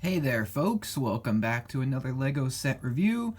Hey there folks, welcome back to another LEGO set review.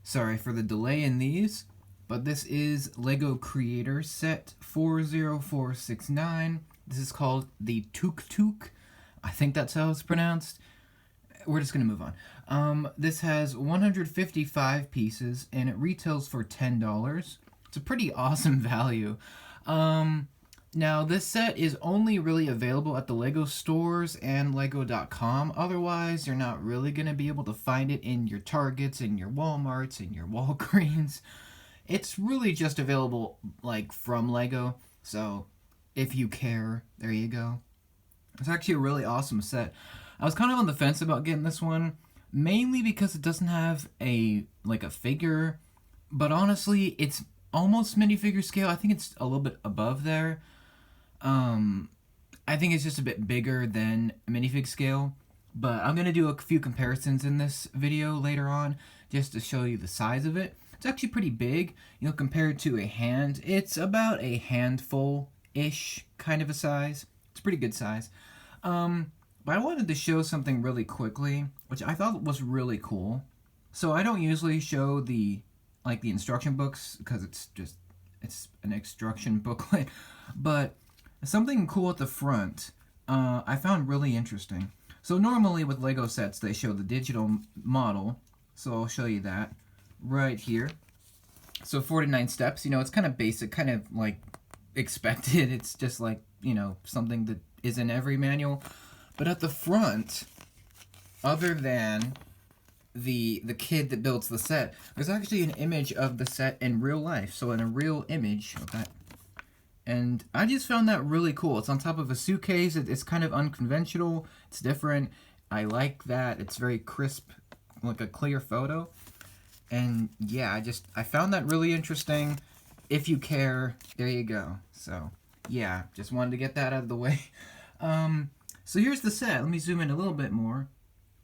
Sorry for the delay in these, but this is LEGO Creator Set 40469. This is called the Tuk Tuk. I think that's how it's pronounced. We're just going to move on. This has 155 pieces and it retails for $10. It's a pretty awesome value. Now, this set is only really available at the LEGO stores and LEGO.com. Otherwise, you're not really going to be able to find it in your Targets, in your Walmarts, in your Walgreens. It's really just available, like, from LEGO. So, if you care, there you go. It's actually a really awesome set. I was kind of on the fence about getting this one, mainly because it doesn't have a figure. But honestly, it's almost minifigure scale. I think it's a little bit above there. I think it's just a bit bigger than minifig scale, but I'm going to do a few comparisons in this video later on just to show you the size of it. It's actually pretty big, compared to a hand. It's about a handful-ish kind of a size. It's a pretty good size. But I wanted to show something really quickly, which I thought was really cool. So I don't usually show the instruction books because it's an instruction booklet, but something cool at the front I found really interesting. So normally with LEGO sets they show the digital model, so I'll show you that right here. So 49 steps, it's kind of basic, kind of like expected. It's just like, something that is in every manual. But at the front, other than the kid that builds the set, there's actually an image of the set in real life. So in a real image of that. And I just found that really cool. It's on top of a suitcase. It's kind of unconventional. It's different. I like that. It's very crisp, like a clear photo. And yeah, I found that really interesting. If you care, there you go. So yeah, just wanted to get that out of the way. So here's the set. Let me zoom in a little bit more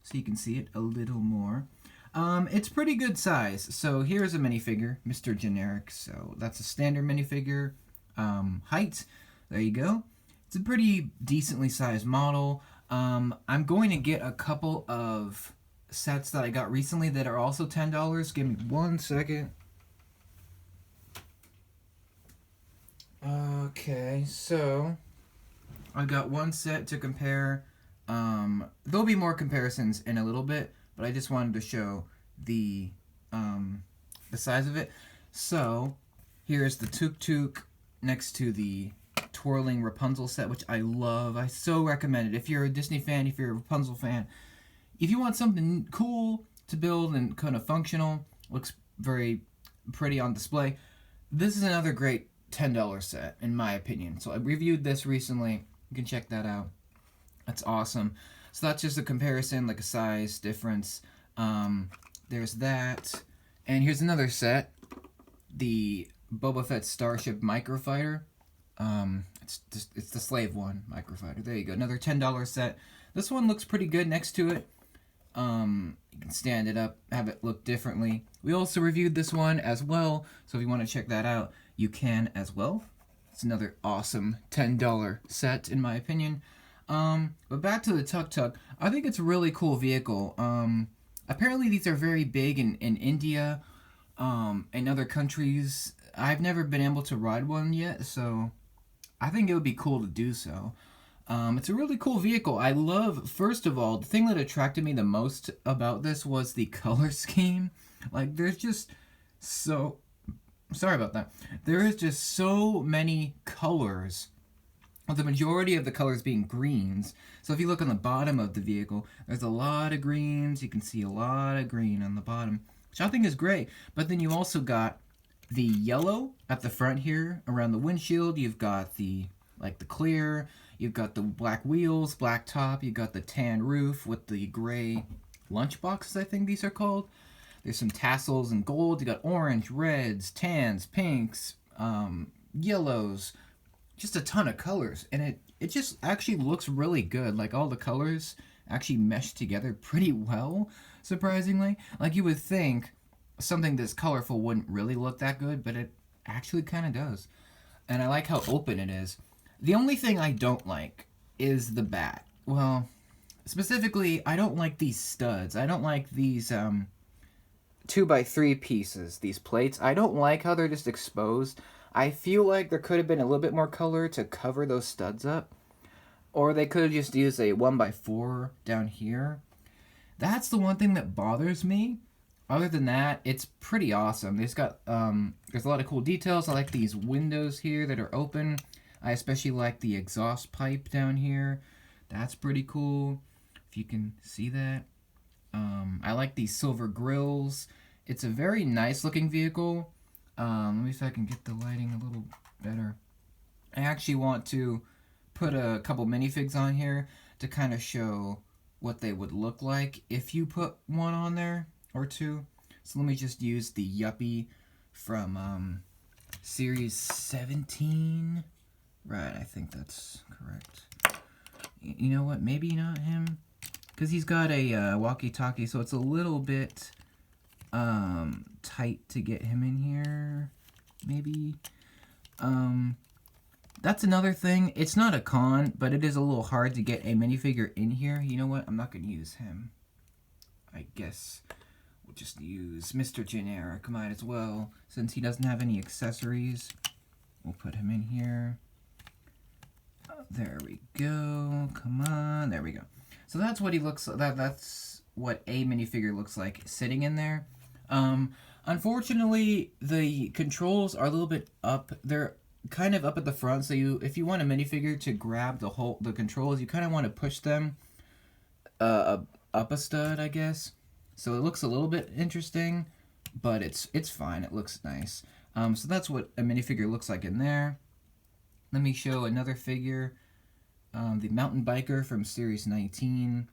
so you can see it a little more. It's pretty good size. So here's a minifigure, Mr. Generic. So that's a standard minifigure. Height, there you go. It's a pretty decently sized model. I'm going to get a couple of sets that I got recently that are also $10. Give me 1 second. Okay, so I got one set to compare. There'll be more comparisons in a little bit, but I just wanted to show the size of it. So here's the Tuk Tuk next to the twirling Rapunzel set, which I love. I so recommend it. If you're a Disney fan, if you're a Rapunzel fan, if you want something cool to build and kind of functional, looks very pretty on display, this is another great $10 set, in my opinion. So I reviewed this recently. You can check that out. That's awesome. So that's just a comparison, like a size difference. There's that. And here's another set. The Boba Fett Starship Microfighter. It's the Slave One Microfighter. There you go. Another $10 set. This one looks pretty good next to it. You can stand it up, have it look differently. We also reviewed this one as well, so if you want to check that out, you can as well. It's another awesome $10 set, in my opinion. But back to the Tuk Tuk. I think it's a really cool vehicle. Apparently these are very big in India, and other countries. I've never been able to ride one yet, so I think it would be cool to do so. It's a really cool vehicle. I love, first of all, the thing that attracted me the most about this was the color scheme. Like, there's just so... Sorry about that. There is just so many colors, with the majority of the colors being greens. So if you look on the bottom of the vehicle, there's a lot of greens. You can see a lot of green on the bottom, which I think is great. But then you also got the yellow at the front here around the windshield. You've got the clear. You've got the black wheels, black top. You've got the tan roof with the gray lunch boxes, I think these are called. There's some tassels and gold. You got orange, reds, tans, pinks, yellows. Just a ton of colors. And it just actually looks really good. Like, all the colors actually mesh together pretty well, surprisingly. Like, you would think something this colorful wouldn't really look that good, but it actually kind of does. And I like how open it is. The only thing I don't like is the bat. Well, Specifically, I don't like these studs. I don't like these 2x3 pieces, these plates. I don't like how they're just exposed. I feel like there could have been a little bit more color to cover those studs up. Or they could have just used a 1x4 down here. That's the one thing that bothers me. Other than that, it's pretty awesome. There's a lot of cool details. I like these windows here that are open. I especially like the exhaust pipe down here. That's pretty cool, if you can see that. I like these silver grills. It's a very nice looking vehicle. Let me see if I can get the lighting a little better. I actually want to put a couple minifigs on here to kind of show what they would look like if you put one on there or two. So let me just use the Yuppie from Series 17. Right, I think that's correct. You know what? Maybe not him. Because he's got a walkie-talkie, so it's a little bit tight to get him in here. Maybe. That's another thing. It's not a con, but it is a little hard to get a minifigure in here. You know what? I'm not going to use him. I guess we'll just use Mr. Generic. Might as well. Since he doesn't have any accessories, we'll put him in here. There we go. Come on. There we go. So that's what he looks like. That's what a minifigure looks like sitting in there. Unfortunately, the controls are a little bit up. They're kind of up at the front. So if you want a minifigure to grab the controls, you kind of want to push them up a stud, I guess. So it looks a little bit interesting, but it's fine. It looks nice. So that's what a minifigure looks like in there. Let me show another figure. The mountain biker from Series 19.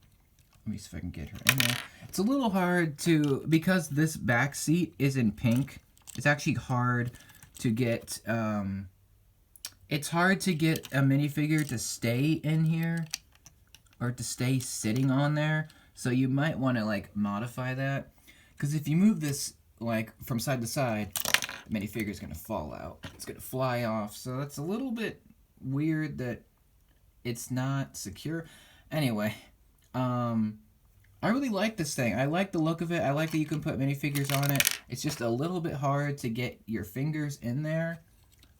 Let me see if I can get her in there. It's a little hard to, because this back seat is in pink, it's actually hard to get, it's hard to get a minifigure to stay in here, or to stay sitting on there. So you might want to, like, modify that. Because if you move this, like, from side to side, the minifigure is going to fall out. It's going to fly off. So it's a little bit weird that it's not secure. Anyway, I really like this thing. I like the look of it. I like that you can put minifigures on it. It's just a little bit hard to get your fingers in there.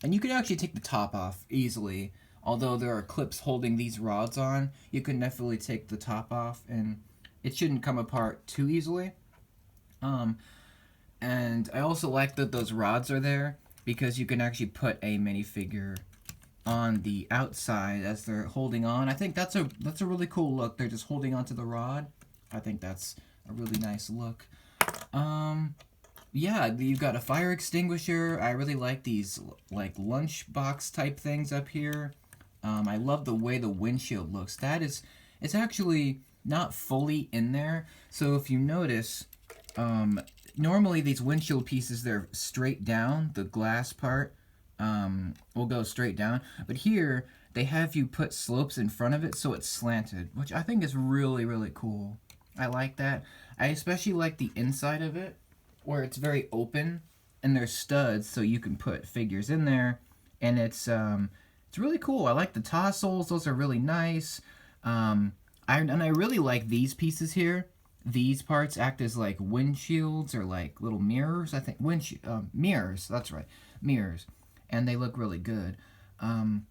And you can actually take the top off easily. Although there are clips holding these rods on, you can definitely take the top off and it shouldn't come apart too easily. And I also like that those rods are there because you can actually put a minifigure on the outside as they're holding on. I think that's a really cool look. They're just holding onto the rod. I think that's a really nice look. Yeah, you've got a fire extinguisher. I really like these like lunchbox type things up here. I love the way the windshield looks. It's actually not fully in there. So if you notice, normally these windshield pieces, they're straight down. The glass part will go straight down. But here, they have you put slopes in front of it so it's slanted, which I think is really, really cool. I like that. I especially like the inside of it, where it's very open, and there's studs so you can put figures in there, and it's really cool. I like the tassels. Those are really nice. I really like these pieces here. These parts act as like windshields or like little mirrors. I think mirrors. That's right, mirrors, and they look really good. And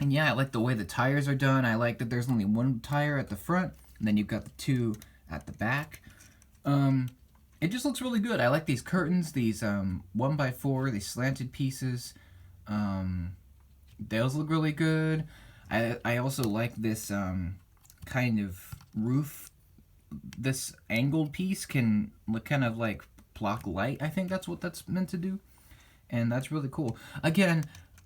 yeah, I like the way the tires are done. I like that there's only one tire at the front, and then you've got the two at the back. It just looks really good. I like these curtains, these 1x4, these slanted pieces. Those look really good. I also like this kind of roof. This angled piece can look kind of like block light. I think that's what that's meant to do. And that's really cool. Again,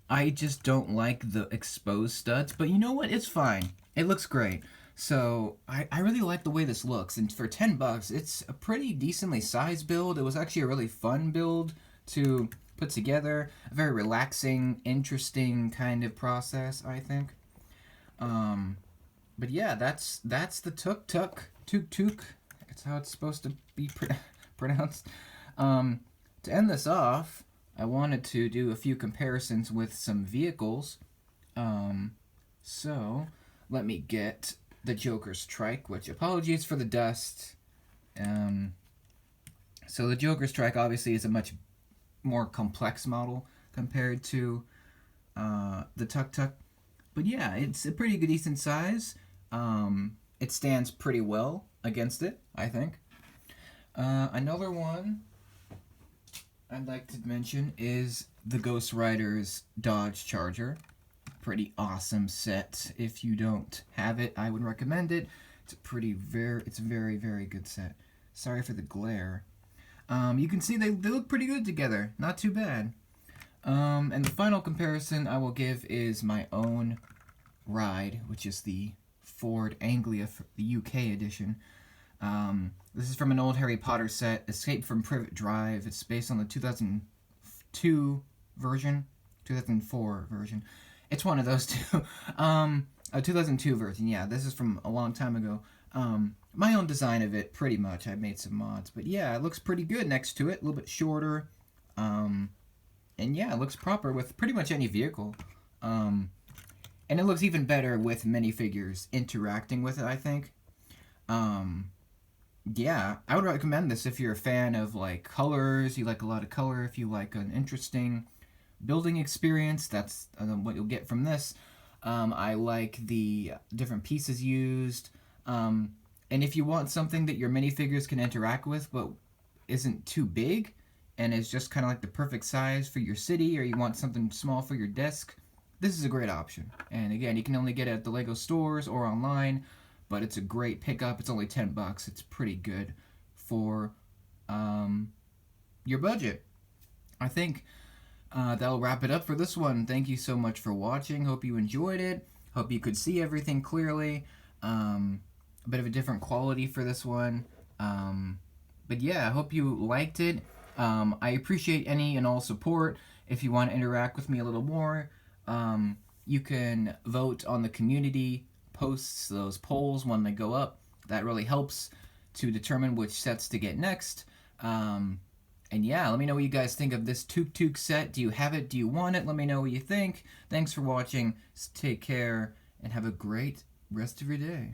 I just don't like the exposed studs, but you know what? It's fine. It looks great. So I really like the way this looks, and for $10, it's a pretty decently sized build. It was actually a really fun build to put together. A very relaxing, interesting kind of process, I think. But yeah, that's the Tuk Tuk. Tuk Tuk. That's how it's supposed to be pronounced. To end this off, I wanted to do a few comparisons with some vehicles. So let me get the Joker's Trike, which, apologies for the dust. So the Joker's Trike obviously is a much more complex model compared to the Tuk Tuk. But yeah, it's a pretty good, decent size. It stands pretty well against it, I think. Another one I'd like to mention is the Ghost Rider's Dodge Charger. Pretty awesome set. If you don't have it, I would recommend it. It's a very, very good set. Sorry for the glare. You can see they look pretty good together. Not too bad. And the final comparison I will give is my own ride, which is the Ford Anglia, the UK edition. This is from an old Harry Potter set, Escape from Privet Drive. It's based on the 2002 version, 2004 version. It's one of those two. A 2002 version, yeah. This is from a long time ago. My own design of it, pretty much. I made some mods. But yeah, it looks pretty good next to it. A little bit shorter. And yeah, it looks proper with pretty much any vehicle. And it looks even better with minifigures interacting with it, I think. Yeah, I would recommend this if you're a fan of, like, colors. You like a lot of color. If you like an interesting building experience, that's what you'll get from this. I like the different pieces used. And if you want something that your minifigures can interact with but isn't too big and is just kind of like the perfect size for your city, or you want something small for your desk, this is a great option. And again, you can only get it at the LEGO stores or online, but it's a great pickup. It's only $10. It's pretty good for your budget. I think that'll wrap it up for this one. Thank you so much for watching. Hope you enjoyed it. Hope you could see everything clearly. A bit of a different quality for this one. But yeah, I hope you liked it. I appreciate any and all support. If you want to interact with me a little more, you can vote on the community posts, those polls when they go up. That really helps to determine which sets to get next. And yeah, let me know what you guys think of this Tuk Tuk set. Do you have it? Do you want it? Let me know what you think. Thanks for watching. Take care and have a great rest of your day.